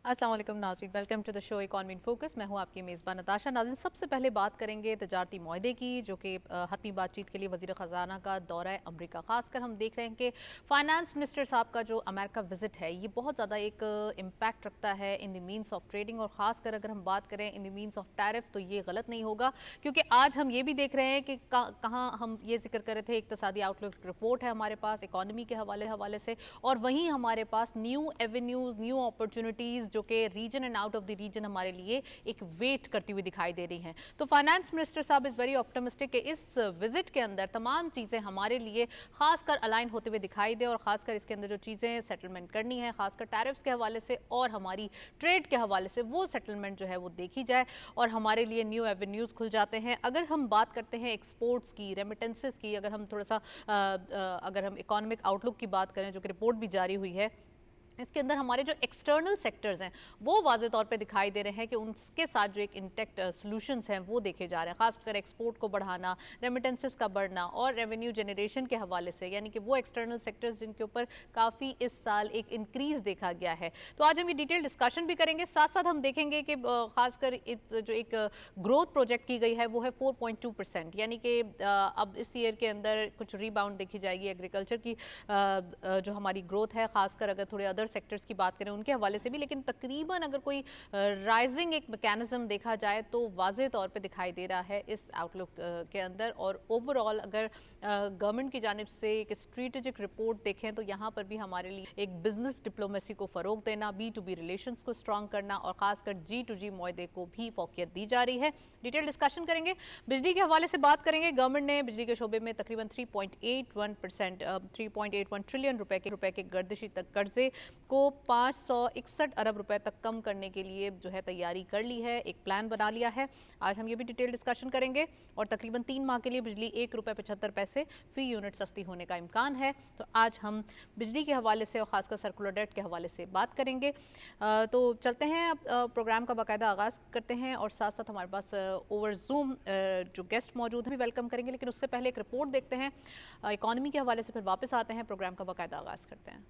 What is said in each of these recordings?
अस्सलाम वालेकुम नाज़रीन, welcome to the show economy in focus. मैं हूं आपकी मेज़बान नताशा। नाज़रीन, सबसे पहले बात करेंगे तजारती मुआहदे की, जो कि हतमी बातचीत के लिए वज़ीर ख़जाना का दौरा है अमरीका। ख़ासकर हम देख रहे हैं कि फ़ाइनेंस मिनिस्टर साहब का जो अमेरिका विज़िट है ये बहुत ज़्यादा एक इम्पैक्ट रखता है in the means of trading. और ख़ासकर अगर हम बात करें in the means of tariff तो ये गलत नहीं होगा, क्योंकि आज हम ये भी देख रहे हैं कि कहाँ हम ये जिक्र कर रहे थे, इक़्तिसादी आउटलुक रिपोर्ट है हमारे पास इकॉनमी के हवाले से, और वहीं हमारे पास न्यू एवेन्यूज़, न्यू अपॉर्चुनिटीज़ जो कि region and out of the region हमारे लिए एक वेट करती हुई दिखाई दे रही हैं। तो फाइनेंस मिनिस्टर साहब इज़ वेरी ऑप्टिमिस्टिक कि इस विजिट के अंदर तमाम चीज़ें हमारे लिए खासकर अलाइन होते हुए दिखाई दे, और खासकर इसके अंदर जो चीज़ें सेटलमेंट करनी है खासकर टैरिफ्स के हवाले से और हमारी ट्रेड के हवाले से, वो सेटलमेंट जो है वो देखी जाए और हमारे लिए न्यू एवेन्यूज़ खुल जाते हैं। अगर हम बात करते हैं एक्सपोर्ट्स की, रेमिटेंसेस की, अगर हम थोड़ा सा अगर हम इकोनॉमिक आउटलुक की बात करें, जो कि रिपोर्ट भी जारी हुई है, इसके अंदर हमारे जो एक्सटर्नल सेक्टर्स हैं वो वाज़े तौर पे दिखाई दे रहे हैं कि उनके साथ जो एक इंटेक्ट सॉल्यूशंस हैं वो देखे जा रहे हैं। खासकर एक्सपोर्ट को बढ़ाना, रेमिटेंसेस का बढ़ना और रेवेन्यू जनरेशन के हवाले से, यानी कि वो एक्सटर्नल सेक्टर्स जिनके ऊपर काफ़ी इस साल एक इंक्रीज़ देखा गया है। तो आज हम ये डिटेल डिस्कशन भी करेंगे, साथ साथ हम देखेंगे कि खासकर जो एक ग्रोथ प्रोजेक्ट की गई है वो है 4.2%, यानी कि अब इस ईयर के अंदर कुछ रीबाउंड देखी जाएगी एग्रीकल्चर की जो हमारी ग्रोथ है, खासकर अगर थोड़े अदर सेक्टर्स की बात करें उनके हवाले से भी, लेकिन तकरीबन अगर कोई राइजिंग एक मैकेनिज्म देखा जाए तो वाज़े तौर पे दिखाई दे रहा है इस आउटलुक के अंदर। और ओवरऑल अगर गवर्नमेंट की जानिब से एक स्ट्रेटेजिक रिपोर्ट देखें तो यहाँ पर भी हमारे लिए एक बिजनेस डिप्लोमेसी को फ़रोग देना, B2B रिलेशंस को स्ट्रॉन्ग करना और ख़ासकर G2G मुआहदे को भी फौकियत दी जा रही है। डिटेल डिस्कशन करेंगे। बिजली के हवाले से बात करेंगे। गवर्नमेंट ने बिजली के शोबे में तकरीबन 3.81 ट्रिलियन रुपए के गर्दिशी तक कर्जे को 561 अरब रुपए तक कम करने के लिए जो है तैयारी कर ली है, एक प्लान बना लिया है। आज हम ये भी डिटेल डिस्कशन करेंगे। और तकरीबन 3 माह के लिए बिजली ₹1.75 फी यूनिट सस्ती होने का इम्कान है। तो आज हम बिजली के हवाले से और खासकर सर्कुलर डेट के हवाले से बात करेंगे। तो चलते हैं, अब प्रोग्राम का बाकायदा आगाज़ करते हैं और साथ साथ हमारे पास ओवर जूम जो गेस्ट मौजूद हैं भी वेलकम करेंगे, लेकिन उससे पहले एक रिपोर्ट देखते हैं इकॉनमी के हवाले से, फिर वापस आते हैं, प्रोग्राम का बाकायदा आगाज़ करते हैं।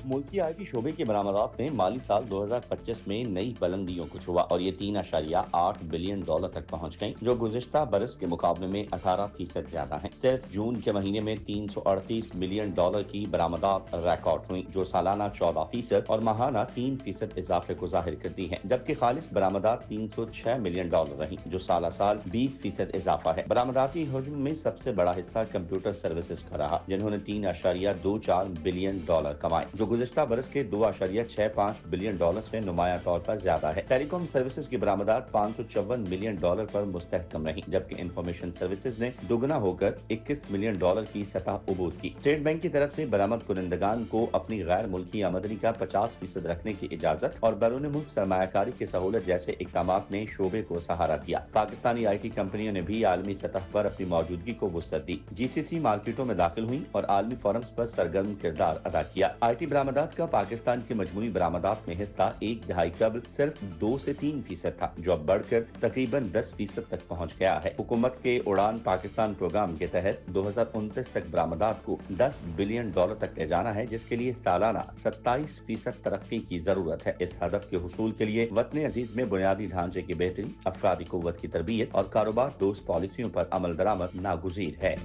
मुल्की आईटी शोबे की बरामदात ने माली साल 2025 में नई बुलंदियों को छुआ और ये $3.8 बिलियन तक पहुंच गई, जो गुज़िश्ता बरस के मुकाबले में 18% ज्यादा है। सिर्फ जून के महीने में $338 मिलियन की बरामदात रिकॉर्ड हुई, जो सालाना 14% और माहाना 3% इजाफे को जाहिर करती है, जबकि खालिस बरामदात $306 मिलियन रही, जो साल साल 20% इजाफा है। बरामदाती हजम में सबसे बड़ा हिस्सा कंप्यूटर सर्विसेज का रहा, जिन्होंने $3.24 बिलियन कमाए, जो गुज़िश्ता बरस के $2.65 बिलियन से नुमाया तौर पर ज्यादा है। टेलीकॉम सर्विसेज की बरामदात $554 मिलियन पर मुस्तहकम रही, जबकि इंफॉर्मेशन सर्विसेज ने दुगना होकर $21 मिलियन की सतह उबूर की। स्टेट बैंक की तरफ से बरामद कुनंदगान को अपनी गैर मुल्की आमदनी का 50% रखने की इजाजत और बैरून मुल्क सरमायाकारी की सहूलत जैसे इकदाम ने शोबे को सहारा दिया। पाकिस्तानी IT कंपनियों ने भी आलमी सतह पर अपनी मौजूदगी को वुसअत दी, GCC मार्केटों में दाखिल हुई और आलमी फोरम्स पर सरगर्म किरदार अदा किया। IT बरामदात का पाकिस्तान की मजमूई बरामदात में हिस्सा एक दहाई कबल सिर्फ 2 से 3% था, जो अब बढ़कर तकरीबन 10% तक पहुंच गया है। हुकूमत के उड़ान पाकिस्तान प्रोग्राम के तहत 2029 तक बरामदात को $10 बिलियन तक ले जाना है, जिसके लिए सालाना 27% तरक्की की जरूरत है। इस हदफ के हुसूल के लिए वतन अजीज में बुनियादी ढांचे की बेहतरी, अफरादी कुव्वत की तरबियत और कारोबार दोस्त पॉलिसियों पर अमल दरामद नागुज़ीर है।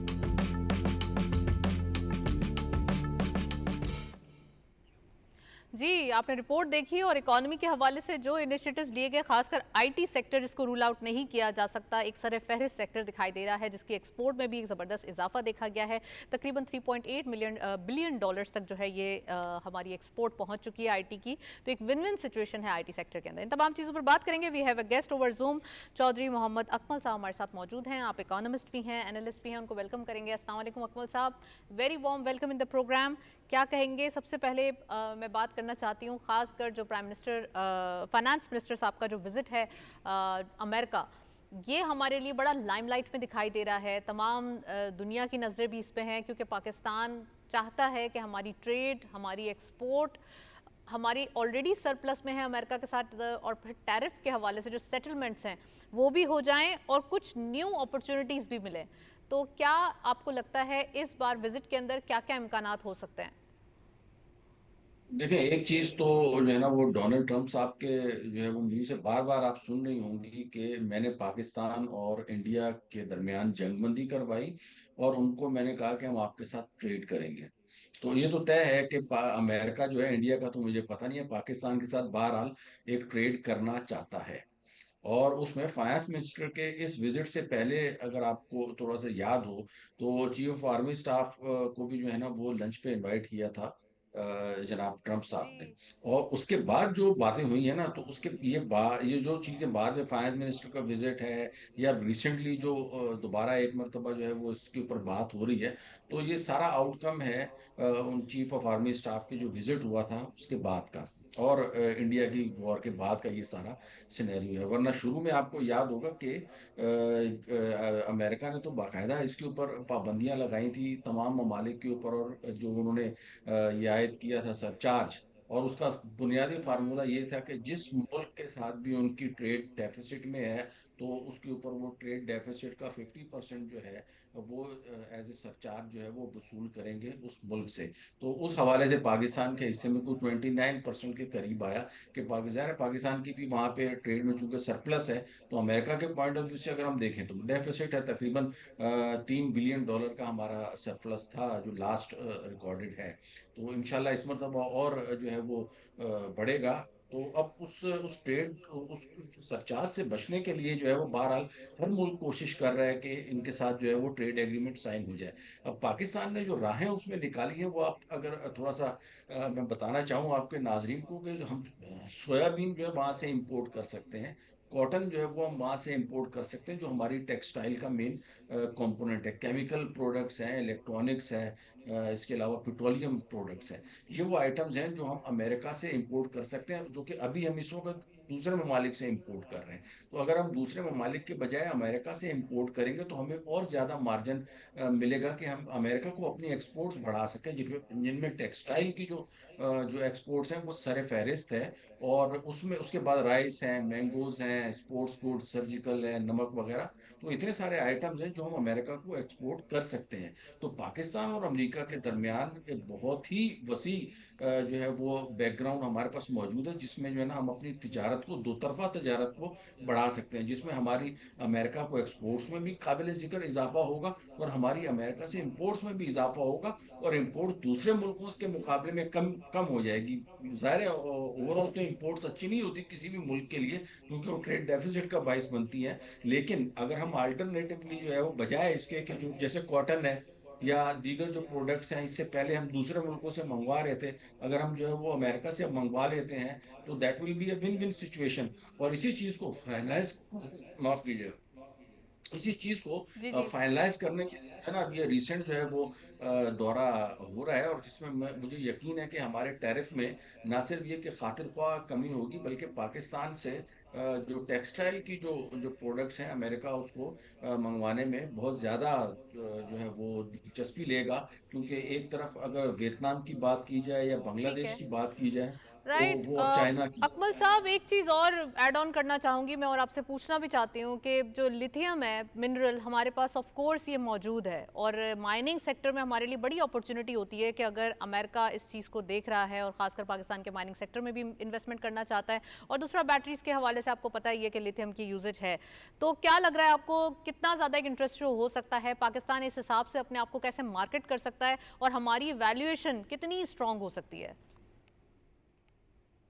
जी, आपने रिपोर्ट देखी और इकॉनमी के हवाले से जो इनिशिएटिव्स लिए गए, खासकर IT सेक्टर जिसको रूल आउट नहीं किया जा सकता, एक सर फहरिस्त सेक्टर दिखाई दे रहा है, जिसकी एक्सपोर्ट में भी एक ज़बरदस्त इजाफा देखा गया है। तकरीबन 3.8 बिलियन डॉलर्स तक जो है ये हमारी एक्सपोर्ट पहुंच चुकी है IT की। तो एक विन विन सिचुएशन है IT सेक्टर के अंदर। इन तमाम चीज़ों पर बात करेंगे। We have a guest over Zoom, Chaudhry Mohammad Akmal साहब हमारे साथ मौजूद हैं। आप इकोनॉमिस्ट भी हैं, एनालिस्ट भी हैं, उनको वेलकम करेंगे। अस्सलाम वालेकुम अकमल साहब, very warm welcome in the program. क्या कहेंगे? सबसे पहले मैं बात करना चाहती हूँ खासकर जो प्राइम मिनिस्टर फाइनेंस मिनिस्टर साहब का जो विजिट है अमेरिका, ये हमारे लिए बड़ा लाइमलाइट में दिखाई दे रहा है। तमाम दुनिया की नज़रें भी इस पे हैं, क्योंकि पाकिस्तान चाहता है कि हमारी ट्रेड, हमारी एक्सपोर्ट हमारी ऑलरेडी सरप्लस में है अमेरिका के साथ, और फिर टैरिफ के हवाले से जो सेटलमेंट्स हैं वो भी हो जाएं और कुछ न्यू अपॉर्चुनिटीज भी मिले, तो क्या आपको लगता है इस बार विजिट के अंदर क्या क्या इम्कानात हो सकते हैं? देखिए, एक चीज तो जो है ना, वो डोनाल्ड ट्रंप साहब के जो है वो मुंह से बार बार आप सुन रही होंगी कि मैंने पाकिस्तान और इंडिया के दरमियान जंगबंदी करवाई और उनको मैंने कहा कि हम आपके साथ ट्रेड करेंगे। तो ये तो तय है कि अमेरिका जो है, इंडिया का तो मुझे पता नहीं है, पाकिस्तान के साथ बहरहाल एक ट्रेड करना चाहता है। और उसमें फाइनेंस मिनिस्टर के इस विजिट से पहले अगर आपको थोड़ा सा याद हो, तो चीफ ऑफ आर्मी स्टाफ को भी जो है ना वो लंच पे इनवाइट किया था जनाब ट्रंप साहब ने। जी और उसके बाद जो बातें हुई है ना, तो उसके ये जो चीजें बाद में फाइनेंस मिनिस्टर का विजिट है या रिसेंटली जो दोबारा एक मरतबा जो है वो इसके ऊपर बात हो रही है, तो ये सारा आउटकम है उन चीफ ऑफ आर्मी स्टाफ की जो विजिट हुआ था उसके बाद का, और इंडिया की वॉर के बाद का ये सारा सिनेरियो है। वरना शुरू में आपको याद होगा कि अमेरिका ने तो बाकायदा इसके ऊपर पाबंदियां लगाई थी तमाम ममालिक के ऊपर, और जो उन्होंने ये आयद किया था सरचार्ज, और उसका बुनियादी फार्मूला ये था कि जिस मुल्क के साथ भी उनकी ट्रेड डेफिसिट में है, तो उसके ऊपर वो ट्रेड डेफिसिट का 50% जो है वो एज ए सरचार्ज जो है वो वसूल करेंगे उस मुल्क से। तो उस हवाले से पाकिस्तान के हिस्से में कुछ 29% के करीब आया कि पाकिस्तान की भी वहां पे ट्रेड में चूंकि सरप्लस है, तो अमेरिका के पॉइंट ऑफ व्यू से अगर हम देखें तो डेफिसिट है, तकरीबन $3 बिलियन का हमारा सरप्लस था जो लास्ट रिकॉर्डेड है। तो इंशाल्लाह इस मरतबा और जो है वो बढ़ेगा। तो अब उस ट्रेड उस सरचार्ज से बचने के लिए जो है वो बहरहाल हर मुल्क कोशिश कर रहा है कि इनके साथ जो है वो ट्रेड एग्रीमेंट साइन हो जाए। अब पाकिस्तान ने जो राहें उसमें निकाली है वो आप अगर थोड़ा सा मैं बताना चाहूँ आपके नाजरीन को कि हम सोयाबीन जो है वहां से इंपोर्ट कर सकते हैं, कॉटन जो है वो हम वहां से इंपोर्ट कर सकते हैं, जो हमारी टेक्सटाइल का मेन कंपोनेंट है। केमिकल प्रोडक्ट्स हैं, इलेक्ट्रॉनिक्स है, इसके अलावा पेट्रोलियम प्रोडक्ट्स हैं। ये वो आइटम्स हैं जो हम अमेरिका से इंपोर्ट कर सकते हैं, जो कि अभी हम इस वक्त दूसरे ममालिक से इंपोर्ट कर रहे हैं। तो अगर हम दूसरे ममालिक के बजाय अमेरिका से इंपोर्ट करेंगे तो हमें और ज्यादा मार्जिन मिलेगा कि हम अमेरिका को अपनी एक्सपोर्ट्स बढ़ा सकें, जिनमें जिनमें टेक्सटाइल की जो एक्सपोर्ट्स हैं वो सर फहरिस्त है। और उसमें उसके बाद राइस हैं, मैंगोज हैं, स्पोर्ट्स गुड्स, सर्जिकल है, नमक वगैरह। तो इतने सारे आइटम्स हैं जो हम अमेरिका को एक्सपोर्ट कर सकते हैं। तो पाकिस्तान और अमेरिका के दरमियान एक बहुत ही वसी जो है वो बैकग्राउंड हमारे पास मौजूद है, जिसमें जो है ना हम अपनी तिजारत को, दो तरफा तिजारत को बढ़ा सकते हैं, जिसमें हमारी अमेरिका को एक्सपोर्ट्स में भी काबिल जिक्र इजाफा होगा और हमारी अमेरिका से इंपोर्ट्स में भी इजाफा होगा, और इंपोर्ट दूसरे मुल्कों के मुकाबले में कम कम हो जाएगी। जाहिर है ओवरऑल तो इंपोर्ट्स अच्छी नहीं होती किसी भी मुल्क के लिए, क्योंकि वो ट्रेड डेफिसिट का बाइस बनती है। लेकिन अगर हम अल्टरनेटिवली जो है वो बजाय इसके कि जो जैसे कॉटन है या दीगर जो प्रोडक्ट्स हैं, इससे पहले हम दूसरे मुल्कों से मंगवा रहे थे, अगर हम जो है वो अमेरिका से मंगवा लेते हैं, तो that will be a win win situation. और इसी चीज को फाइनलाइज, माफ कीजिए, इसी चीज को जी जी। फाइनलाइज करने के लिए है ना, अब ये रिसेंट जो है वो दौरा हो रहा है, और जिसमें मुझे यकीन है कि हमारे टैरिफ में ना सिर्फ ये कि खातिर ख्वाह कमी होगी, बल्कि पाकिस्तान से जो टेक्सटाइल की जो प्रोडक्ट्स हैं, अमेरिका उसको मंगवाने में बहुत ज़्यादा जो है वो दिलचस्पी लेगा। क्योंकि एक तरफ अगर वियतनाम की बात की जाए या ठीक बांग्लादेश है। की बात की जाए, तो राइट। वो चाइना की। अकमल साहब, एक चीज़ और ऐड ऑन करना चाहूँगी मैं, और आपसे पूछना भी चाहती हूँ कि जो लिथियम है मिनरल हमारे पास ऑफ कोर्स ये मौजूद है, और माइनिंग सेक्टर में हमारे लिए बड़ी अपॉर्चुनिटी होती है कि अगर अमेरिका इस चीज़ को देख रहा है और ख़ासकर पाकिस्तान के माइनिंग सेक्टर में भी इन्वेस्टमेंट करना चाहता है, और दूसरा बैटरीज के हवाले से आपको पता ही है कि लिथियम की यूजेज है। तो क्या लग रहा है आपको, कितना ज़्यादा एक इंटरेस्ट जो हो सकता है, पाकिस्तान इस हिसाब से अपने आप को कैसे मार्केट कर सकता है, और हमारी वैल्यूएशन कितनी स्ट्रांग हो सकती है?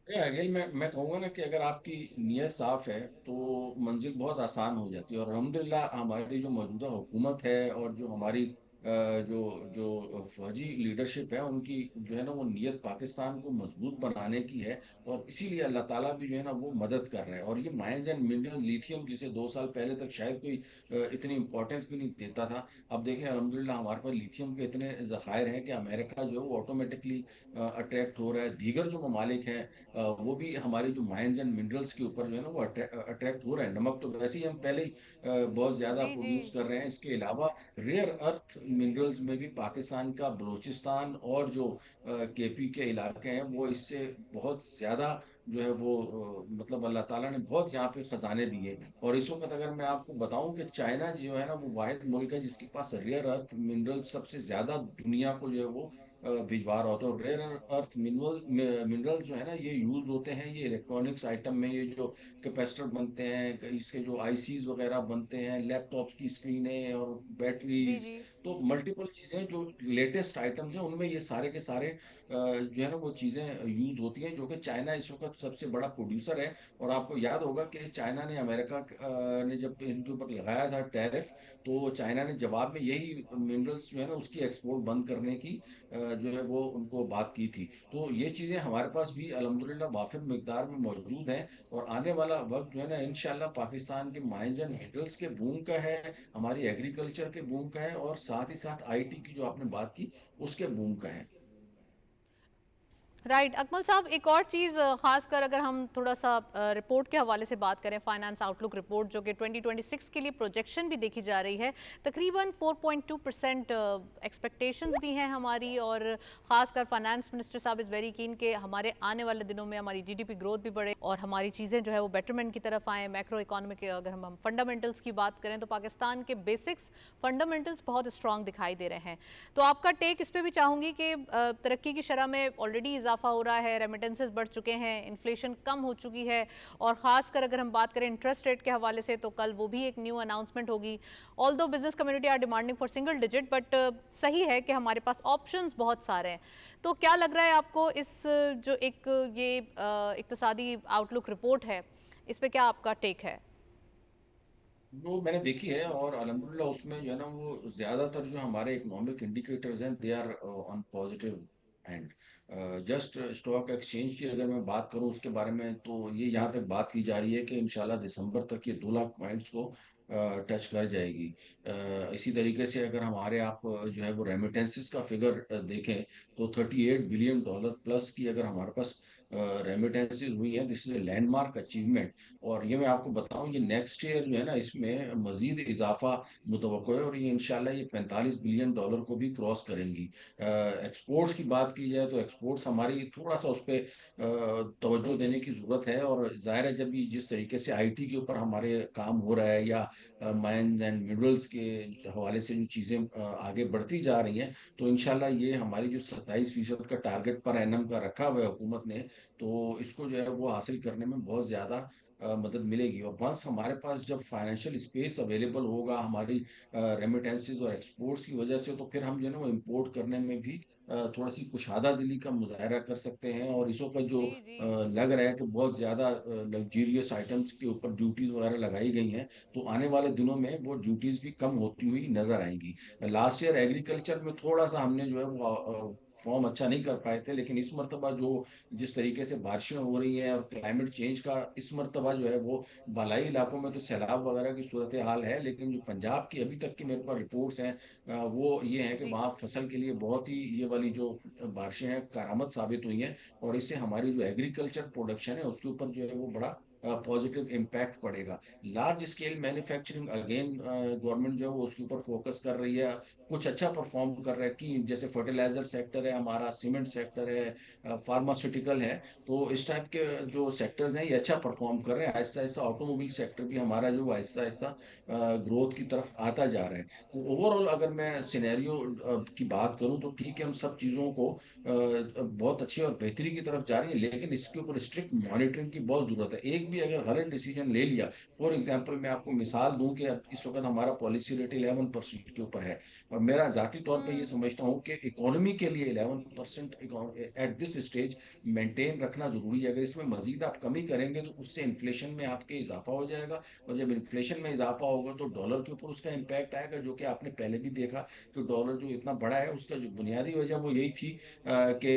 अगेन मैं कहूँगा ना कि अगर आपकी नीयत साफ है तो मंजिल बहुत आसान हो जाती है। और अल्हम्दुलिल्लाह हमारी जो मौजूदा हुकूमत है और जो हमारी जो जो फौजी लीडरशिप है, उनकी जो है ना वो नीयत पाकिस्तान को मजबूत बनाने की है। और इसीलिए अल्लाह ताला भी जो है ना वो मदद कर रहा है। और ये माइंस एंड मिनरल लिथियम, जिसे 2 साल पहले तक शायद कोई इतनी इंपॉर्टेंस भी नहीं देता था, अब देखें अल्हम्दुलिल्लाह हमारे पास लिथियम के इतने जखायर हैं कि अमेरिका जो है वो ऑटोमेटिकली अट्रैक्ट हो रहा है। दीगर जो ममालिक हैं वो भी हमारे जो माइंस एंड मिनरल्स के ऊपर जो है ना वो अट्रैक्ट हो रहे हैं। नमक तो वैसे ही हम पहले ही बहुत ज्यादा जी जी। प्रोड्यूस कर रहे हैं, इसके अलावा रेयर अर्थ मिनरल्स में भी पाकिस्तान का बलूचिस्तान और जो केपी के इलाके हैं वो इससे बहुत ज्यादा जो है वो मतलब अल्लाह ताला ने बहुत यहाँ पे खजाने दिए। और इस वक्त अगर मैं आपको बताऊं कि चाइना जो है ना वो वाहिद मुल्क है जिसके पास रेयर अर्थ मिनरल सबसे ज्यादा दुनिया को जो है वो भिजवा रहा होता है। रेयर अर्थ मिनरल जो है ना ये यूज होते हैं ये इलेक्ट्रॉनिक्स आइटम में, ये जो कैपेसिटर बनते हैं, इसके जो आईसीज वगैरह बनते हैं, लैपटॉप्स की स्क्रीनें और जी बैटरीज, जी। तो मल्टीपल चीजें जो लेटेस्ट आइटम्स हैं उनमें ये सारे के सारे जो है ना वो चीजें यूज होती हैं, जो कि चाइना इस वक्त सबसे बड़ा प्रोड्यूसर है। और आपको याद होगा कि चाइना ने अमेरिका ने जब इनके ऊपर लगाया था टैरिफ, तो चाइना ने जवाब में यही मिनरल्स जो है ना उसकी एक्सपोर्ट बंद करने की जो है वो उनको बात की थी। तो ये चीजें हमारे पास भी अल्हम्दुलिल्लाह वाफिर मिकदार में मौजूद हैं। और आने वाला वक्त जो है ना इंशाल्लाह पाकिस्तान के माइंस एंड मिनरल्स के बूम का है, हमारी एग्रीकल्चर के बूम का है, और साथ ही साथ आईटी की जो आपने बात की उसके बूम का है। राइट अकमल साहब, एक और चीज़ खासकर अगर हम थोड़ा सा रिपोर्ट के हवाले से बात करें, फाइनेंस आउटलुक रिपोर्ट जो कि 2026 के लिए प्रोजेक्शन भी देखी जा रही है, तकरीबन 4.2% एक्सपेक्टेशंस भी हैं हमारी। और ख़ासकर फाइनेंस मिनिस्टर साहब इज़ वेरी कीन कि हमारे आने वाले दिनों में हमारी जीडीपी ग्रोथ भी बढ़े और हमारी चीज़ें जो है वो बेटरमेंट की तरफ आएँ। मैक्रो इकॉनमी के अगर हम फंडामेंटल्स की बात करें तो पाकिस्तान के बेसिक्स फंडामेंटल्स बहुत स्ट्रॉन्ग दिखाई दे रहे हैं। तो आपका टेक इस पर भी चाहूँगी कि तरक्की की शरह में ऑलरेडी इजाफा हो रहा है, रेमिटेंसेस बढ़ चुके हैं, इन्फ्लेशन कम हो चुकी है, और खासकर अगर हम बात करें इंटरेस्ट रेट के हवाले से तो कल वो भी एक न्यू अनाउंसमेंट होगी। Although business community are demanding for single digit, but सही है कि हमारे पास ऑप्शंस बहुत सारे हैं। तो क्या लग रहा है आपको इस जो एक ये इक्तिसादी आउटलुक रिपोर्ट है, इस पे क्या आपका टेक है? वो मैंने देखी है और अल्हम्दुलिल्लाह उसमें जो है ना वो ज्यादातर जो हमारे इकोनॉमिक इंडिकेटर्स हैं they are on positive end. Just stock exchange की अगर मैं बात करूं उसके बारे में, तो ये यहाँ तक बात की जा रही है कि इंशाल्लाह दिसंबर तक ये 2 लाख पॉइंट्स को टच कर जाएगी। इसी तरीके से अगर हमारे आप जो है वो रेमिटेंसेस का फिगर देखें, तो $38 बिलियन प्लस की अगर हमारे पास रेमिटेंसेस हुई है, this is a landmark achievement. और ये मैं आपको बताऊं ये नेक्स्ट ईयर जो है ना इसमें मजीद इजाफा मुतवक्को है, और ये इंशाल्लाह ये $45 बिलियन को भी क्रॉस करेंगी। एक्सपोर्ट्स की बात की जाए तो एक्सपोर्ट्स हमारी थोड़ा सा उस पर तवज्जो देने की जरूरत है। और जाहिर है जब भी जिस तरीके से आईटी के ऊपर हमारे काम हो रहा है या माइंस एंड मिनरल्स के हवाले से जो चीज़ें आगे बढ़ती जा रही हैं, तो इंशाल्लाह ये हमारी जो 27% का टारगेट पर एनम का रखा हुआ है हुकूमत ने, तो इसको जो है वो हासिल करने में बहुत ज़्यादा मदद मिलेगी। और वंस हमारे पास जब फाइनेंशियल स्पेस अवेलेबल होगा हमारी रेमिटेंसेस और एक्सपोर्ट्स की वजह से, तो फिर हम जो है ना वो इम्पोर्ट करने में भी थोड़ा सी कुशादा दिली का मुजाहरा कर सकते हैं। और इस वक्त जो जी जी। लग रहा है कि बहुत ज्यादा लग्जीरियस आइटम्स के ऊपर ड्यूटीज वगैरह लगाई गई हैं, तो आने वाले दिनों में वो ड्यूटीज भी कम होती हुई नजर आएंगी। लास्ट ईयर एग्रीकल्चर में थोड़ा सा हमने जो है वो फॉर्म अच्छा नहीं कर पाए थे, लेकिन इस मरतबा जो जिस तरीके से बारिशें हो रही हैं और क्लाइमेट चेंज का इस मरतबा जो है वो बालाई इलाकों में तो सैलाब वगैरह की सूरत हाल है, लेकिन जो पंजाब की अभी तक की मेरे पास रिपोर्ट्स हैं वो ये है कि जी। वहाँ फसल के लिए बहुत ही ये वाली जो बारिशें हैं करामत साबित हुई हैं। और इससे हमारी जो एग्रीकल्चर प्रोडक्शन है उसके ऊपर जो है वो बड़ा पॉजिटिव इम्पैक्ट पड़ेगा। Large scale manufacturing again government जो है वो उसके ऊपर फोकस कर रही है, कुछ अच्छा परफॉर्म कर रहा है कि जैसे फर्टिलाइजर सेक्टर है हमारा, सीमेंट सेक्टर है, फार्मास्यूटिकल है। तो इस टाइप के जो सेक्टर्स हैं ये अच्छा परफॉर्म कर रहे हैं। आहिस्ता आहिस्ता ऑटोमोबाइल सेक्टर भी हमारा जो आहिस्ता आहिस्ता ग्रोथ की तरफ आता जा रहा है। तो ओवरऑल अगर मैं सिनेरियो की बात करूं तो ठीक है, हम सब चीज़ों को बहुत अच्छी और बेहतरी की तरफ जा रही है, लेकिन इसके ऊपर स्ट्रिक्ट मॉनिटरिंग की बहुत जरूरत है। एक भी अगर गलत डिसीजन ले लिया, फॉर एग्जांपल मैं आपको मिसाल दूं कि अब इस वक्त हमारा पॉलिसी रेट 11% के ऊपर है, और मेरा जाती तौर पे ये समझता हूँ कि इकोनॉमी के लिए 11% एट दिस स्टेज मेंटेन रखना जरूरी है। अगर इसमें मजीद आप कमी करेंगे तो उससे इन्फ्लेशन में आपके इजाफा हो जाएगा, और जब इन्फ्लेशन में इजाफा होगा तो डॉलर के ऊपर उसका इम्पैक्ट आएगा, जो कि आपने पहले भी देखा कि डॉलर जो इतना बड़ा है उसका जो बुनियादी वजह वो यही थी कि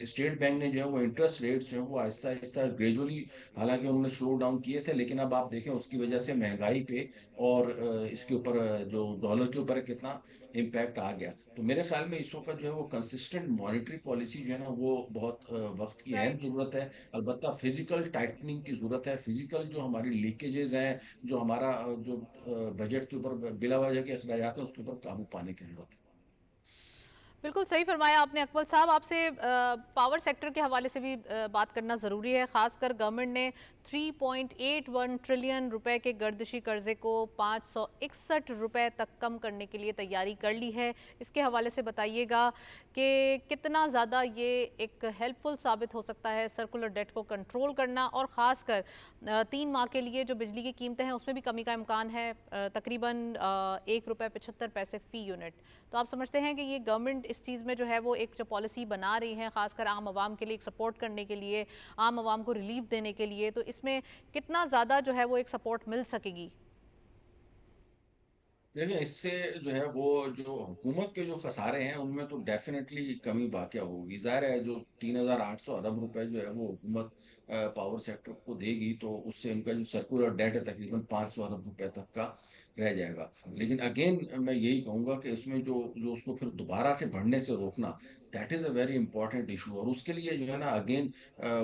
स्टेट बैंक ने जो है वो इंटरेस्ट रेट्स जो है वो आहिस्ता आहिस्ता ग्रेजुअली हालांकि उन्होंने स्लो डाउन किए थे, लेकिन अब आप देखें उसकी वजह से महंगाई पे और इसके ऊपर जो डॉलर के ऊपर कितना इम्पैक्ट आ गया। तो मेरे ख्याल में इस वक्त जो है वो कंसिस्टेंट मॉनेटरी पॉलिसी जो है ना वो बहुत वक्त की अहम राइट। जरूरत है। अलबत्ता फिजिकल टाइटनिंग की जरूरत है, फिजिकल जो हमारी लीकेजेस हैं, जो हमारा जो बजट के ऊपर बिला वजह के अखराजात हैं उसके ऊपर काबू पाने की जरूरत है। बिल्कुल सही फरमाया आपने अकमल साहब। आपसे पावर सेक्टर के हवाले से भी बात करना ज़रूरी है। खासकर गवर्नमेंट ने 3.81 ट्रिलियन रुपए के गर्दिशी कर्जे को 561 रुपए तक कम करने के लिए तैयारी कर ली है। इसके हवाले से बताइएगा कि कितना ज़्यादा ये एक हेल्पफुल साबित हो सकता है सर्कुलर डेट को कंट्रोल करना, और ख़ासकर 3 माह के लिए जो बिजली की कीमतें हैं उसमें भी कमी का इम्कान है, तकरीबन 1 रुपये 75 पैसे फ़ी यूनिट। तो आप समझते हैं कि ये गवर्नमेंट इस चीज़ में जो है वो एक जो पॉलिसी बना रही है खासकर आम आवाम के लिए, एक सपोर्ट करने के लिए, आम आवाम को रिलीफ देने के लिए, तो इसमें कितना ज़्यादा जो है वो एक सपोर्ट मिल सकेगी? देखिए इससे जो है वो जो हुकूमत के जो खसारे हैं उनमें तो डेफिनेटली कमी वाक़या होगी। ज़ाहिर है जो 3,800 अरब रुपए जो है वो हुकूमत पावर सेक्टर को देगी, तो उससे उनका जो सर्कुलर डेट है तकरीबन 500 अरब रुपए तक का रह जाएगा। लेकिन अगेन मैं यही कहूंगा कि इसमें जो जो उसको फिर दोबारा से बढ़ने से रोकना, that is a very important issue. और उसके लिए जो है ना again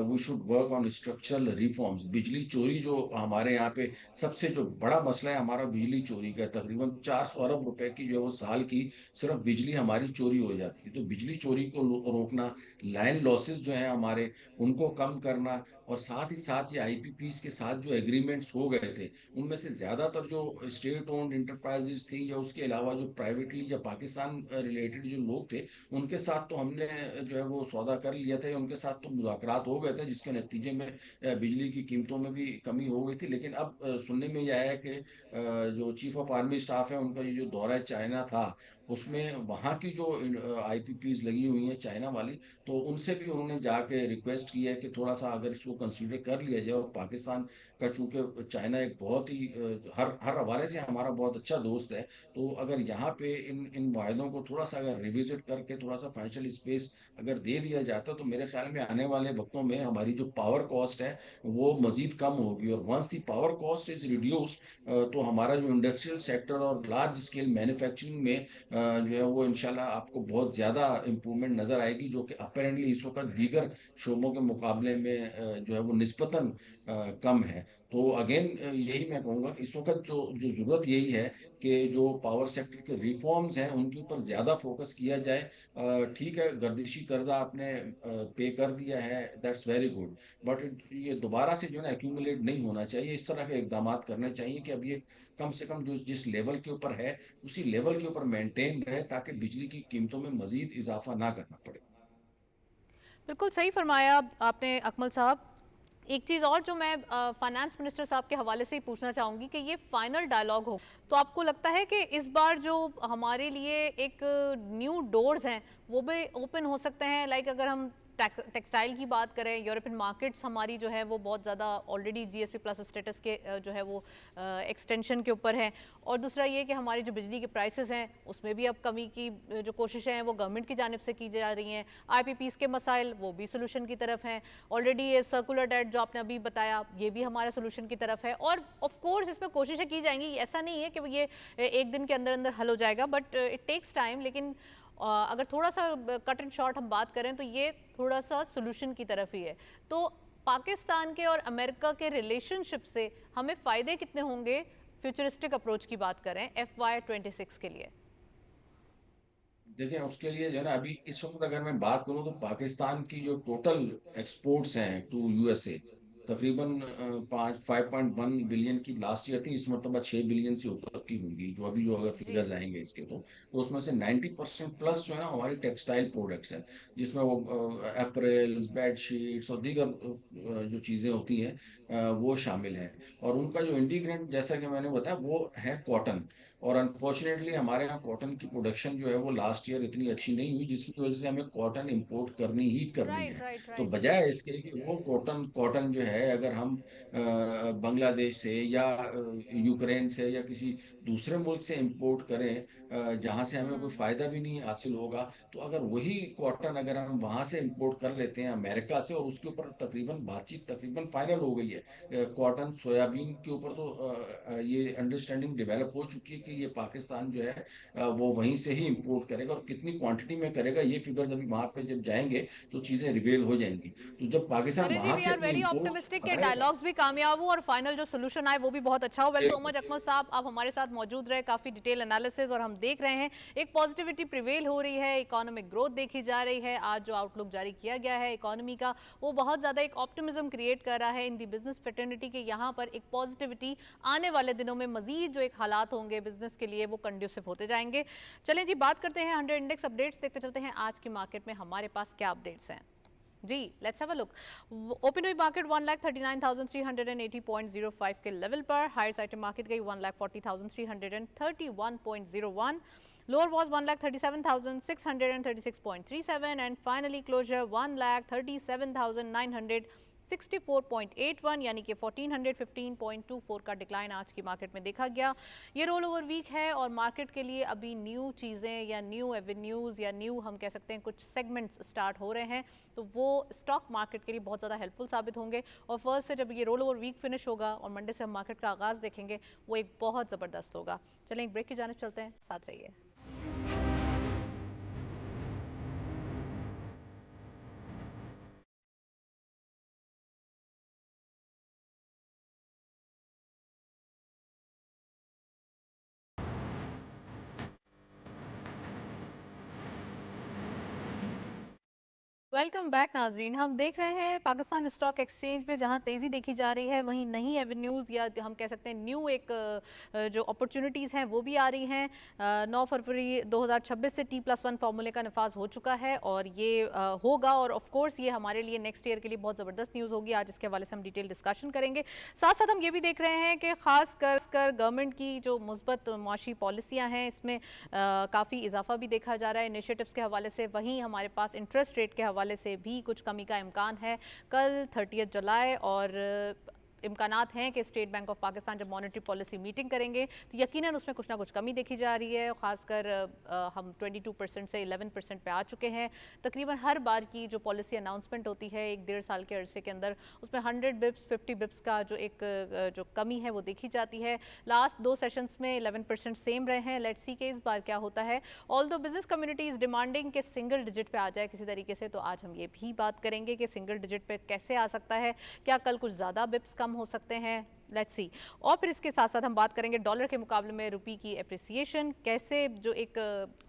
we should work on structural reforms. बिजली चोरी जो हमारे यहाँ पे सबसे जो बड़ा मसला है हमारा बिजली चोरी का, तकरीबन 400 अरब रुपए की जो है वो साल की सिर्फ बिजली हमारी चोरी हो जाती है। तो बिजली चोरी को रोकना, लाइन लॉसेस जो है हमारे उनको कम करना, और साथ ही साथ ये आईपीपीज के साथ जो एग्रीमेंट्स हो गए थे उनमें से ज्यादातर जो स्टेट ओन्ड इंटरप्राइजेस थी या उसके अलावा जो प्राइवेटली या पाकिस्तान रिलेटेड जो लोग थे उनके साथ तो हमने जो है वो सौदा कर लिया था, या उनके साथ तो मुज़ाकरात हो गए थे जिसके नतीजे में बिजली की कीमतों में भी कमी हो गई थी। लेकिन अब सुनने में यह आया है कि जो चीफ ऑफ आर्मी स्टाफ है उनका ये जो दौरा चाइना था उसमें वहाँ की जो आईपीपीज लगी हुई हैं चाइना वाली, तो उनसे भी उन्होंने जाके रिक्वेस्ट की है कि थोड़ा सा अगर इसको कंसीडर कर लिया जाए। और पाकिस्तान का चूंकि चाइना एक बहुत ही हर हर हवाले से हमारा बहुत अच्छा दोस्त है, तो अगर यहाँ पे इन इन माहिदों को थोड़ा सा अगर रिविजिट करके थोड़ा सा फाइनेंशियल स्पेस अगर दे दिया जाता, तो मेरे ख्याल में आने वाले वक्तों में हमारी जो पावर कॉस्ट है वो मजीद कम होगी। और once the power cost is reduced, तो हमारा जो इंडस्ट्रियल सेक्टर और लार्ज स्केल मैन्युफैक्चरिंग में जो है वो इंशाल्लाह आपको बहुत ज़्यादा इम्प्रूवमेंट नज़र आएगी, जो कि अपेरेंटली इस वक्त दीगर शोबों के मुकाबले में जो है वो निस्बतन कम है। तो अगेन यही मैं कहूँगा कि इस वक्त जो जो ज़रूरत यही है कि जो पावर सेक्टर के रिफॉर्म्स हैं उनके ऊपर ज़्यादा फोकस किया जाए। ठीक है, गर्दिशी कर्जा आपने पे कर दिया है, दैट्स वेरी गुड, बट ये दोबारा से जो है ना एक्यूमुलेट नहीं होना चाहिए। इस तरह के इकदाम करने चाहिए कि अब ये कम से कम जो जिस लेवल के ऊपर है उसी लेवल के ऊपर मेंटेन रहे, ताकि बिजली की कीमतों में मजीद इजाफा ना करना पड़े। बिल्कुल सही फरमाया आपने अकमल साहब। एक चीज़ और जो मैं फाइनेंस मिनिस्टर साहब के हवाले से ही पूछना चाहूँगी कि ये फाइनल डायलॉग हो, तो आपको लगता है कि इस बार जो हमारे लिए एक न्यू डोर्स हैं वो भी ओपन हो सकते हैं? लाइक अगर हम टेक्सटाइल की बात करें, यूरोपियन मार्केट्स हमारी जो है वो बहुत ज़्यादा ऑलरेडी जीएसपी प्लस स्टेटस के जो है वो एक्सटेंशन के ऊपर है, और दूसरा ये कि हमारी जो बिजली के प्राइसेस हैं उसमें भी अब कमी की जो कोशिशें हैं वो गवर्नमेंट की जानिब से की जा रही हैं, आईपीपीस के मसाइल वो भी सोल्यूशन की तरफ हैं, ऑलरेडी ये सर्कुलर डेट जो आपने अभी बताया ये भी हमारे सोल्यूशन की तरफ है, और ऑफ कोर्स इसमें कोशिशें की जाएंगी। ऐसा नहीं है कि ये एक दिन के अंदर अंदर हल हो जाएगा, बट इट टेक्स टाइम। लेकिन अगर थोड़ा सा कट एंड शॉर्ट हम बात करें तो ये थोड़ा सा सोल्यूशन की तरफ ही है। तो पाकिस्तान के और अमेरिका के रिलेशनशिप से हमें फ़ायदे कितने होंगे फ्यूचरिस्टिक अप्रोच की बात करें FY26 के लिए? देखें उसके लिए जो है ना अभी इस वक्त अगर मैं बात करूं तो पाकिस्तान की जो टोटल एक्सपोर्ट्स हैं टू यूएसए तकरीबन 5.1 बिलियन की लास्ट ईयर थी, इस मरतबा 6 बिलियन से ऊपर की होंगी जो अभी जो अगर जी। फिगर्स आएंगे इसके, तो उसमें से 90% प्लस जो है ना हमारी टेक्सटाइल प्रोडक्ट्स हैं, जिसमें वो अप्रैल्स, बेड शीट्स और दीगर जो चीज़ें होती हैं वो शामिल हैं। और उनका जो इंटीग्रेंट जैसा कि मैंने बताया वो है कॉटन। और अनफॉर्चुनेटली हमारे यहाँ कॉटन की प्रोडक्शन जो है वो लास्ट ईयर इतनी अच्छी नहीं हुई, जिसकी वजह से हमें कॉटन इंपोर्ट करनी ही करनी राइट है। राइट तो राइट। बजाय इसके कि वो कॉटन कॉटन जो है अगर हम बांग्लादेश से या यूक्रेन से या किसी दूसरे मुल्क से इंपोर्ट करें, जहां से हमें कोई हम्म। फायदा भी नहीं हासिल होगा, तो अगर वही कॉटन अगर हम वहां से इंपोर्ट कर लेते हैं अमेरिका से, और उसके ऊपर तकरीबन बातचीत तकरीबन फाइनल हो गई है, कॉटन सोयाबीन के ऊपर तो ये अंडरस्टैंडिंग डेवलप हो चुकी है कि ये पाकिस्तान जो है वो वहीं से ही इंपोर्ट करेगा, और कितनी क्वांटिटी में करेगा ये फिगर्स अभी वहां पे जब जाएंगे तो चीजें रिवेल हो जाएंगी। तो जब पाकिस्तान अरे जी, वहां वी से आर अपनी वेरी इंपोर्ट ऑप्टिमिस्टिक के बढ़ाएगा। डायलॉग्स भी कामयाब हो और फाइनल जो सोल्यूशन आए वो भी बहुत अच्छा हो। वेल सो बिल्कुल। मच अकमल साहब, आप हमारे साथ मौजूद रहे, काफ़ी डिटेल एनालिसिस, और हम देख रहे हैं एक पॉजिटिविटी प्रिवेल हो रही है, इकोनॉमिक ग्रोथ देखी जा रही है। आज जो आउटलुक जारी किया गया है इकोनॉमी का, वो बहुत ज़्यादा एक ऑप्टिमिज्म क्रिएट कर रहा है इन दी बिजनेस फ्रेटर्निटी के। यहाँ पर एक पॉजिटिविटी आने वाले दिनों में मजीद जो एक हालात होंगे बिजनेस के लिए वो कंड्यूसिव होते जाएंगे। चलें जी, बात करते हैं 100 इंडेक्स अपडेट्स, देखते चलते हैं आज की मार्केट में हमारे पास क्या अपडेट्स हैं जी। Let's have a look. Open हुई मार्केट 1,39,380.05 के लेवल पर। हायर साइड मार्केट गई 1,40,331.01। Lower was 1,37,636.37 and finally closer 1,37,964.81, यानी कि 1415.24 का डिक्लाइन आज की मार्केट में देखा गया। ये रोल ओवर वीक है और मार्केट के लिए अभी न्यू चीज़ें या न्यू एवेन्यूज़ या न्यू हम कह सकते हैं कुछ सेगमेंट्स स्टार्ट हो रहे हैं, तो वो स्टॉक मार्केट के लिए बहुत ज़्यादा हेल्पफुल साबित होंगे। और फर्स्ट से जब ये रोल ओवर वीक फिनिश होगा और मंडे से हम मार्केट का आगाज़ देखेंगे, वो एक बहुत ज़बरदस्त होगा। चलें एक ब्रेक की जानिब चलते हैं, साथ रहिए। वेलकम बैक नाजरीन। हम देख रहे हैं पाकिस्तान स्टॉक एक्सचेंज में जहां तेज़ी देखी जा रही है, वहीं नई एवेन्यूज़ या हम कह सकते हैं न्यू एक जो अपॉर्चुनिटीज़ हैं वो भी आ रही हैं। 9 फरवरी 2026 से T+1 फार्मूले का नफाज हो चुका है और ये होगा, और ऑफ कोर्स ये हमारे लिए नेक्स्ट ईयर के लिए बहुत ज़बरदस्त न्यूज़ होगी। आज इसके हवाले से हम डिटेल डिस्कशन करेंगे। साथ साथ हम ये भी देख रहे हैं कि ख़ास कर गवर्नमेंट की जो मुस्बत माशी पॉलिसियाँ हैं, इसमें काफ़ी इजाफा भी देखा जा रहा है इनिशिएटिव्स के हवाले से। वहीं हमारे पास इंटरेस्ट रेट के हवाले से भी कुछ कमी का इम्कान है। कल 30 जुलाई और इम्कानात हैं कि स्टेट बैंक ऑफ पाकिस्तान जब मॉनेटरी पॉलिसी मीटिंग करेंगे तो यकीनन उसमें कुछ ना कुछ कमी देखी जा रही है। खासकर हम 22% से 11% पे आ चुके हैं। तकरीबन हर बार की जो पॉलिसी अनाउंसमेंट होती है 1-1.5 साल के अरसे के अंदर, उसमें 100 बिप्स 50 बिप्स का जो एक जो कमी है वो देखी जाती है। लास्ट 2 सेशंस में 11% सेम रहे हैं। लेट्स सी कि इस बार क्या होता है। Although business community is demanding कि सिंगल डिजिट पे आ जाए किसी तरीके से, तो आज हम ये भी बात करेंगे कि सिंगल डिजिट पे कैसे आ सकता है, क्या कल कुछ ज़्यादा बिप्स कम हो सकते हैं। Let's see. और फिर इसके साथ साथ हम बात करेंगे डॉलर के मुकाबले में रुपये की एप्रिसिएशन, कैसे जो एक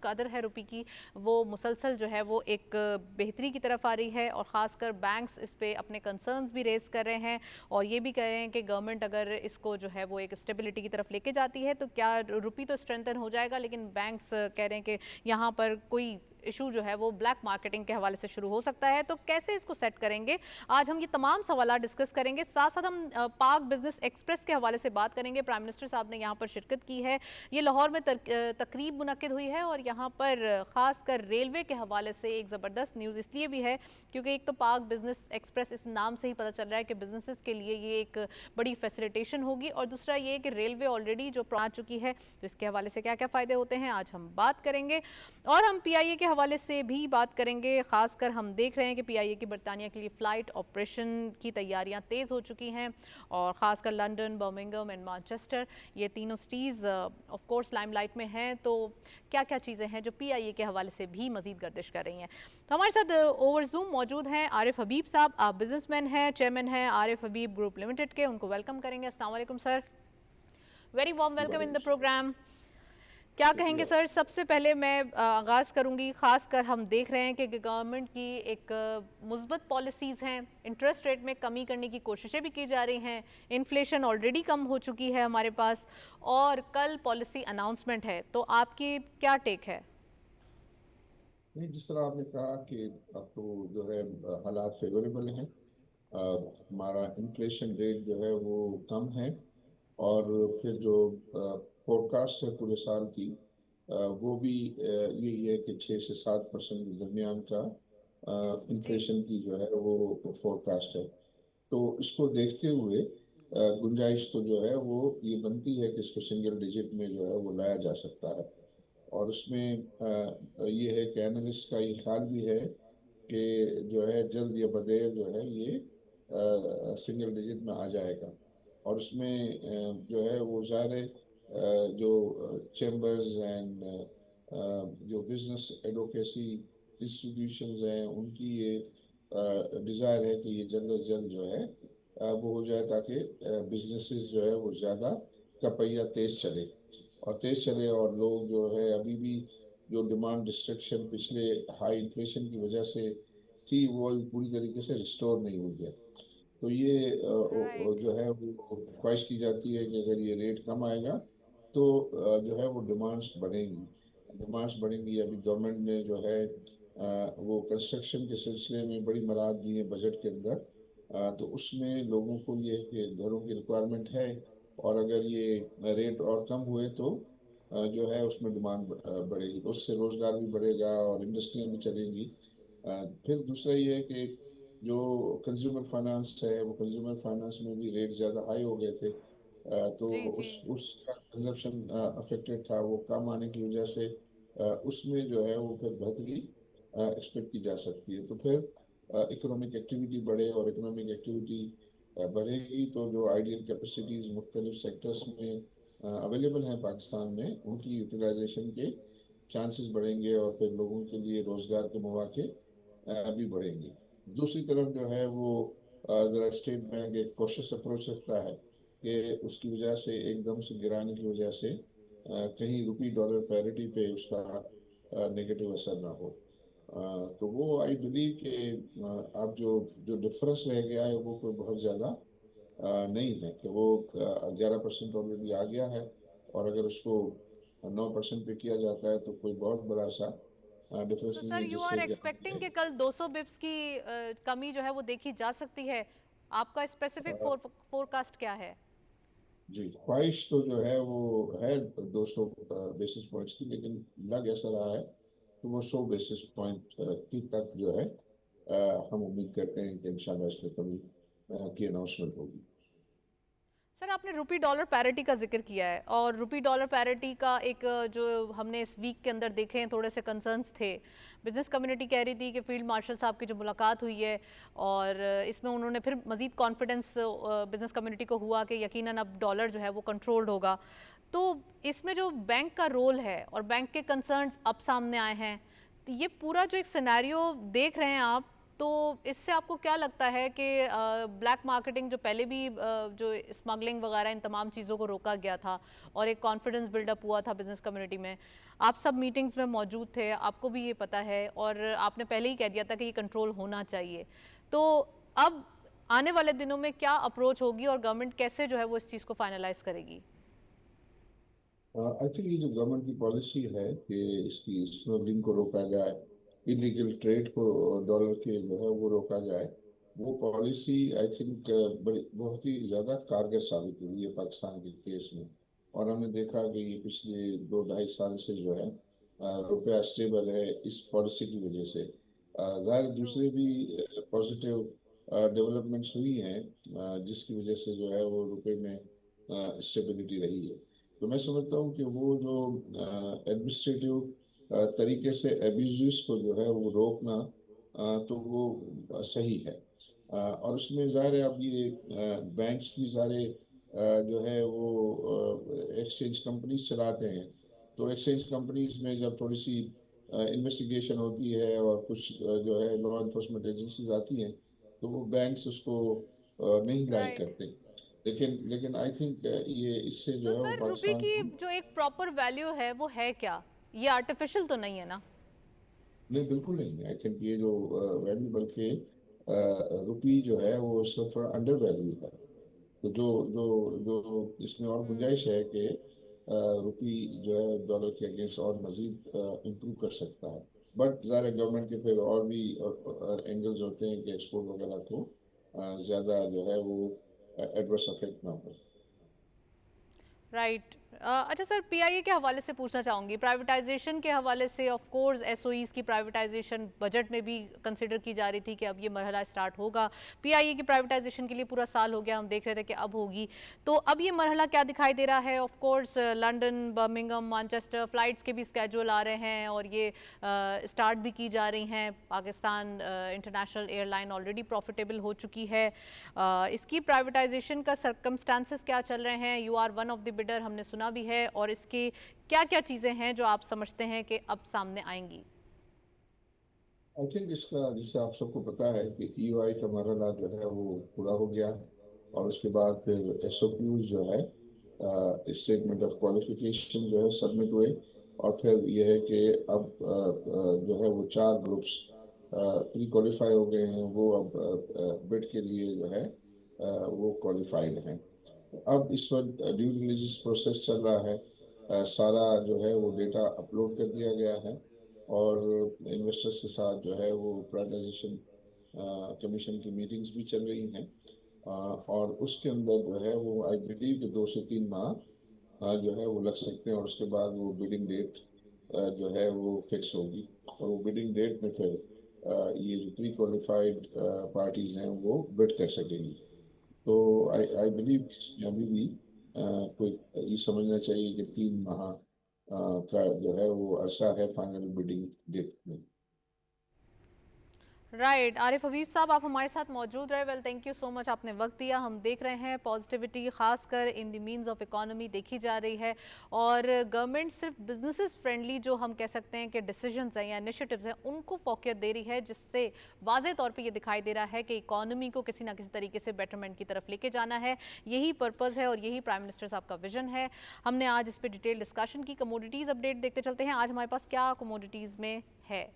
कदर है रुपये की वो मुसलसल जो है वो एक बेहतरी की तरफ आ रही है, और ख़ासकर बैंक्स इस पे अपने कंसर्न्स भी रेज़ कर रहे हैं और ये भी कह रहे हैं कि गवर्नमेंट अगर इसको जो है वो एक स्टेबिलिटी की तरफ लेके जाती है तो क्या रुपये तो स्ट्रेंथन हो जाएगा, लेकिन बैंक्स कह रहे हैं कि यहाँ पर कोई इशू जो है वो ब्लैक मार्केटिंग के हवाले से शुरू हो सकता है। तो कैसे इसको सेट करेंगे, आज हम ये तमाम सवाल डिस्कस करेंगे। साथ साथ हम पाक बिजनेस एक्सप्रेस के हवाले से बात करेंगे। प्राइम मिनिस्टर साहब ने यहाँ पर शिरकत की है। ये लाहौर में तकरीब मुनक्किद हुई है और यहाँ पर ख़ासकर रेलवे के हवाले से एक ज़बरदस्त न्यूज़ इसलिए भी है क्योंकि एक तो पाक बिजनेस एक्सप्रेस इस नाम से ही पता चल रहा है कि बिजनेसेस के लिए ये एक बड़ी फैसिलिटेशन होगी, और दूसरा ये कि रेलवे ऑलरेडी जो आ चुकी है, तो इसके हवाले से क्या क्या फ़ायदे होते हैं आज हम बात करेंगे। और हम PIA के हवाले से भी बात करेंगे। खासकर हम देख रहे हैं कि PIA की बरतानिया के लिए फ़्लाइट ऑपरेशन की तैयारियां तेज़ हो चुकी हैं, और ख़ासकर लंदन, बर्मिंघम एंड मैनचेस्टर, ये तीनों सिटीज़ ऑफ कोर्स लाइमलाइट में हैं। तो क्या क्या चीज़ें हैं जो PIA के हवाले से भी मज़ीद गर्दिश कर रही हैं। तो हमारे साथ ओवर जूम मौजूद हैं आरिफ हबीब साहब। आप बिजनेसमैन हैं, चेयरमैन हैं आरिफ हबीब ग्रुप लिमिटेड के। उनको वेलकम करेंगे। अस्सलाम वालेकुम sir, very warm welcome in the program. क्या कहेंगे सर? सबसे पहले मैं आगाज़ करूंगी। ख़ासकर हम देख रहे हैं कि गवर्नमेंट की एक मुस्बत पॉलिसीज़ हैं, इंटरेस्ट रेट में कमी करने की कोशिशें भी की जा रही हैं, इन्फ्लेशन ऑलरेडी कम हो चुकी है हमारे पास, और कल पॉलिसी अनाउंसमेंट है। तो आपकी क्या टेक है? नहीं, जिस तरह आपने कहा कि अब तो जो है हालात फेवरेबल हैं। हमारा इन्फ्लेशन रेट जो है वो कम है, और फिर जो फोरकास्ट है पूरे साल की, वो भी यही है कि 6 से 7% के दरमियान का जी इन्फ्लेशन की जो है वो फोरकास्ट है। तो इसको देखते हुए गुंजाइश तो जो है वो ये बनती है कि इसको सिंगल डिजिट में जो है वो लाया जा सकता है। और उसमें ये है कि एनालिस्ट का ये ख्याल भी है कि जो है जल्द या बदेर जो है ये सिंगल डिजिट में आ जाएगा। और उसमें जो है वो ज़ाहिर जो चैम्बर्स एंड जो बिजनेस एडवोकेसी इंस्टीट्यूशंस हैं उनकी ये डिज़ायर है कि ये जल्द अज जल्द जो है वो हो जाए, ताकि बिजनेसेस जो है वो ज़्यादा का पहिया तेज चले और तेज चले, और लोग जो है अभी भी जो डिमांड डिस्ट्रक्शन पिछले हाई इन्फ्लेशन की वजह से थी वो अभी पूरी तरीके से रिस्टोर नहीं हुई है। तो ये राइट। जो है वो ख्वाहिश की जाती है कि अगर ये रेट कम आएगा तो जो है वो डिमांड्स बढ़ेंगी। अभी गवर्नमेंट ने जो है वो कंस्ट्रक्शन के सिलसिले में बड़ी मराहत दी है बजट के अंदर। तो उसमें लोगों को ये है कि घरों की रिक्वायरमेंट है, और अगर ये रेट और कम हुए तो जो है उसमें डिमांड बढ़ेगी, तो उससे रोजगार भी बढ़ेगा और इंडस्ट्रियाँ भी चलेंगी। फिर दूसरा ये है कि जो कंज्यूमर फाइनेंस है वो कंज्यूमर फाइनेंस में भी रेट ज़्यादा हाई हो गए थे, तो जी जी उसका कंजप्शन अफेक्टेड था, वो कम आने की वजह से उसमें जो है वो फिर बेहतरी एक्सपेक्ट की जा सकती है। तो फिर इकोनॉमिक एक्टिविटी बढ़े, और इकोनॉमिक एक्टिविटी बढ़ेगी तो जो आइडियल कैपेसिटीज़ मुख्तलिफ सेक्टर्स में अवेलेबल हैं पाकिस्तान में, उनकी यूटिलाइजेशन के चांसेस बढ़ेंगे, और फिर लोगों के लिए रोज़गार के मौके भी बढ़ेंगे। दूसरी तरफ जो है वो ज़रा स्टेट बैंक एक कॉशियस अप्रोच रखता है कि उसकी वजह से एकदम से गिराने की वजह से कहीं रुपी डॉलर पैरिटी पे उसका नेगेटिव असर ना हो। तो वो आई बिलीव कि अब जो जो डिफरेंस रह गया है वो कोई बहुत ज़्यादा नहीं है, कि वो 11% ऑलरेडी आ गया है, और अगर उसको 9% पे किया जाता है तो कोई बहुत बड़ा सा डिफरेंस तो नहीं सर है यू आर जिससे कि एक्सपेक्टिंग कि कल 200 बिप्स की कमी जो है वो देखी जा सकती है। आपका स्पेसिफिक अ, फोरकास्ट क्या है? जी, ख्वाहिश तो जो है वो है 200 बेसिस पॉइंट्स की, लेकिन लग ऐसा रहा है तो वो 100 बेसिस पॉइंट की तक जो है हम उम्मीद करते हैं कि इंशाल्लाह इसमें कभी की अनाउंसमेंट होगी। सर आपने रुपी डॉलर पैरिटी का जिक्र किया है और रुपी डॉलर पैरिटी का एक जो हमने इस वीक के अंदर देखे हैं थोड़े से कंसर्न्स थे। बिजनेस कम्युनिटी कह रही थी कि फील्ड मार्शल साहब की जो मुलाकात हुई है और इसमें उन्होंने फिर मज़ीद कॉन्फिडेंस बिजनेस कम्युनिटी को हुआ कि यकीनन अब डॉलर जो है वो कंट्रोल्ड होगा। तो इसमें जो बैंक का रोल है और बैंक के कंसर्न्स अब सामने आए हैं, तो ये पूरा जो एक सिनेरियो देख रहे हैं आप, तो इससे आपको क्या लगता है कि ब्लैक मार्केटिंग जो पहले भी जो स्मगलिंग वगैरह इन तमाम चीज़ों को रोका गया था और एक कॉन्फिडेंस बिल्डअप हुआ था बिजनेस कम्युनिटी में, आप सब मीटिंग्स में मौजूद थे, आपको भी ये पता है और आपने पहले ही कह दिया था कि ये कंट्रोल होना चाहिए, तो अब आने वाले दिनों में क्या अप्रोच होगी और गवर्नमेंट कैसे जो है वो इस चीज़ को फाइनलाइज करेगी? एक्चुअली जो गवर्नमेंट की पॉलिसी है कि इसकी स्मगलिंग को रोका जाए, इलीगल ट्रेड को डॉलर के जो है वो रोका जाए, वो पॉलिसी आई थिंक बड़ी बहुत ही ज़्यादा कारगर साबित हुई है पाकिस्तान के केस में। और हमने देखा कि ये पिछले 2-2.5 साल से जो है रुपया स्टेबल है इस पॉलिसी की वजह से। ज़ाहिर ट्रू। दूसरे भी पॉजिटिव डेवलपमेंट्स हुई हैं जिसकी वजह से जो है वो रुपए में स्टेबिलिटी रही है। तो मैं समझता हूँ कि वो जो एडमिनिस्ट्रेटिव तरीके से एब्यूज़ को जो है वो रोकना तो वो सही है। और उसमें ज़ाहिर है अब ये बैंक्स भी सारे जो है वो एक्सचेंज कंपनीज चलाते हैं। तो एक्सचेंज कंपनीज में जब थोड़ी सी इन्वेस्टिगेशन होती है और कुछ जो है लॉ इन्फोर्समेंट एजेंसीज आती हैं, तो वो बैंक्स उसको नहीं लाइक राइट। करते। लेकिन लेकिन आई थिंक ये इससे तो जो है वो सर रुपए पाकिस्तान की की। जो एक प्रॉपर वैल्यू है वो है क्या? ये आर्टिफिशियल तो नहीं है ना? नहीं, बिल्कुल नहीं, आई थिंक ये जो वैल्यू बल्कि रुपी जो है वो इस वक्त थोड़ा अंडर वैल्यू है। तो जो जो जो इसमें और गुंजाइश है कि रुपी जो है डॉलर के अगेंस्ट और मजीद इम्प्रूव कर सकता है। बट ज़ाहिर गवर्नमेंट के फिर और भी एंगल्स होते हैं कि एक्सपोर्ट वगैरह को ज़्यादा जो है वो एडवर्स अफेक्ट ना हो। राइट। अच्छा सर, पीआईए के हवाले से पूछना चाहूँगी, प्राइवेटाइजेशन के हवाले से ऑफ कोर्स एसओईज की प्राइवेटाइजेशन बजट में भी कंसिडर की जा रही थी कि अब ये मरहला स्टार्ट होगा। पीआईए की प्राइवेटाइजेशन के लिए पूरा साल हो गया, हम देख रहे थे कि अब होगी, तो अब ये मरहला क्या दिखाई दे रहा है? Of course London, Birmingham, Manchester flights के भी स्केड्यूल आ रहे हैं और ये स्टार्ट भी की जा रही हैं। Pakistan international airline already profitable हो चुकी है। इसकी प्राइवेटाइजेशन का सर्कमस्टांसेस क्या चल रहे हैं? You are one of the bidder, हमने सुना भी है, और इसकी क्या क्या चीज़ें हैं जो आप समझते हैं कि अब सामने आएंगी? आई थिंक इसका, जिससे आप सबको पता है कि ईओआई का मरहला जो है वो पूरा हो गया, और उसके बाद फिर एसओपीज जो है, स्टेटमेंट ऑफ क्वालिफिकेशन जो है सबमिट हुए, और फिर यह है कि अब जो है वो 4 ग्रुप्स प्री क्वालिफाई हो गए हैं, वो अब बिड के लिए जो है वो क्वालिफाइड हैं। अब इस वक्त ड्यू डिलिजेंस प्रोसेस चल रहा है, सारा जो है वो डेटा अपलोड कर दिया गया है, और इन्वेस्टर्स के साथ जो है वो प्राइवेटाइजेशन कमीशन की मीटिंग्स भी चल रही हैं, और उसके अंदर जो है वो आई बिलीव कि 2 से 3 माह जो है वो लग सकते हैं, और उसके बाद वो बिडिंग डेट जो है वो फिक्स होगी, और वो बिडिंग डेट में फिर ये जो प्री क्वालिफाइड पार्टीज हैं वो बिड कर सकेंगी। तो आई बिलीव इसमें अभी भी कोई ये समझना चाहिए कि 3 माह का जो है वो अरसा है फाइनल बिडिंग डेट में। राइट, आरिफ हबीब साहब आप हमारे साथ मौजूद रहे। Well, thank you so much, आपने वक्त दिया। हम देख रहे हैं पॉजिटिविटी खासकर in the means of economy देखी जा रही है, और गवर्नमेंट सिर्फ बिजनेसेस फ्रेंडली जो हम कह सकते हैं कि डिसीजंस हैं या इनिशिएटिव्स हैं उनको फोकस दे रही है, जिससे वाज़े तौर पे ये दिखाई दे रहा है कि इकोनॉमी को किसी ना किसी तरीके से बेटरमेंट की तरफ लेके जाना है। यही पर्पज़ है और यही प्राइम मिनिस्टर साहब का विजन है। हमने आज इस पर डिटेल डिस्कशन की। कमोडिटीज़ अपडेट देखते चलते हैं, आज हमारे पास क्या कमोडिटीज़ में है।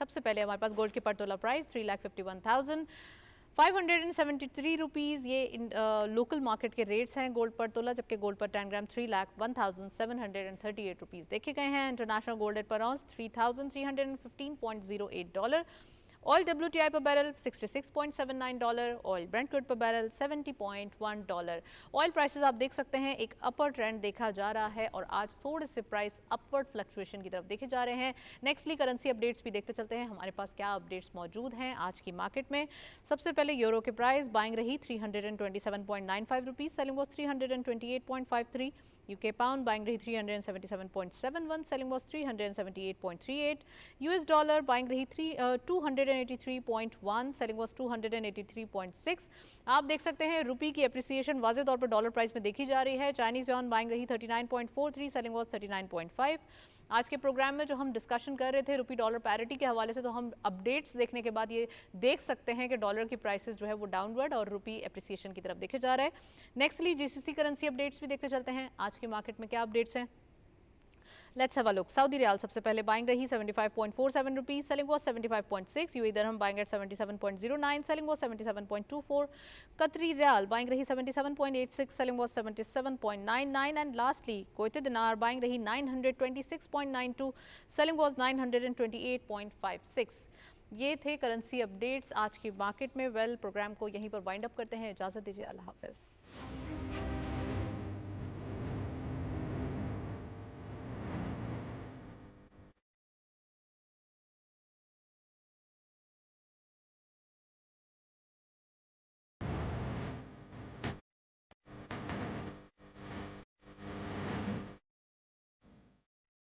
सबसे पहले हमारे पास गोल्ड की पर तोला प्राइस 3,51,573 रुपीज़, ये लोकल मार्केट के रेट्स हैं गोल्ड पर तोला, जबकि गोल्ड पर 10 ग्राम 3,01,738 रुपीज़ देखे गए हैं। इंटरनेशनल गोल्ड रेट पर आउंस $3,315.08, ऑयल WTI पर बैरल $66.79, ऑयल ब्रेंट क्रूड पर बैरल $70.1। ऑयल प्राइसेस आप देख सकते हैं एक अपर ट्रेंड देखा जा रहा है, और आज थोड़े से प्राइस अपवर्ड फ्लक्चुएशन की तरफ देखे जा रहे हैं। नेक्स्टली करेंसी अपडेट्स भी देखते चलते हैं, हमारे पास क्या अपडेट्स मौजूद हैं आज की मार्केट में। सबसे पहले यूरो के प्राइस बाइंग रही 327.95 rupees, selling was 328.53। UK pound buying रही 377.71, selling was 378.38. US dollar buying रही 283.1, selling was 283.6. आप देख सकते हैं रुपी की एप्रिसिएशन वाज़े तौर पर डॉलर प्राइस में देखी जा रही है। चाइनीज yuan बाइंग रही 39.43, selling was 39.5. आज के प्रोग्राम में जो हम डिस्कशन कर रहे थे रुपी डॉलर पैरिटी के हवाले से, तो हम अपडेट्स देखने के बाद ये देख सकते हैं कि डॉलर की प्राइसेस जो है वो डाउनवर्ड और रुपी एप्रिसिएशन की तरफ देखे जा रहा है। नेक्स्टली जीसीसी करेंसी अपडेट्स भी देखते चलते हैं, आज की मार्केट में क्या अपडेट्स हैं। Let's have a look. Saudi riyal सबसे पहले बाइंग रही 75.47 rupees, selling was 75.6। UAE dirham buying at 77.09, selling was 77.24। Qatari riyal buying रही 77.86, selling was 77.99। And lastly Kuwaiti dinar buying रही 926.92, सेलिंग वॉज 928.56। ये थे करेंसी अपडेट्स आज की मार्केट में। वेल, प्रोग्राम को यहीं पर वाइंड अप करते हैं, इजाज़त दीजिए, अल्लाह हाफ़िज़।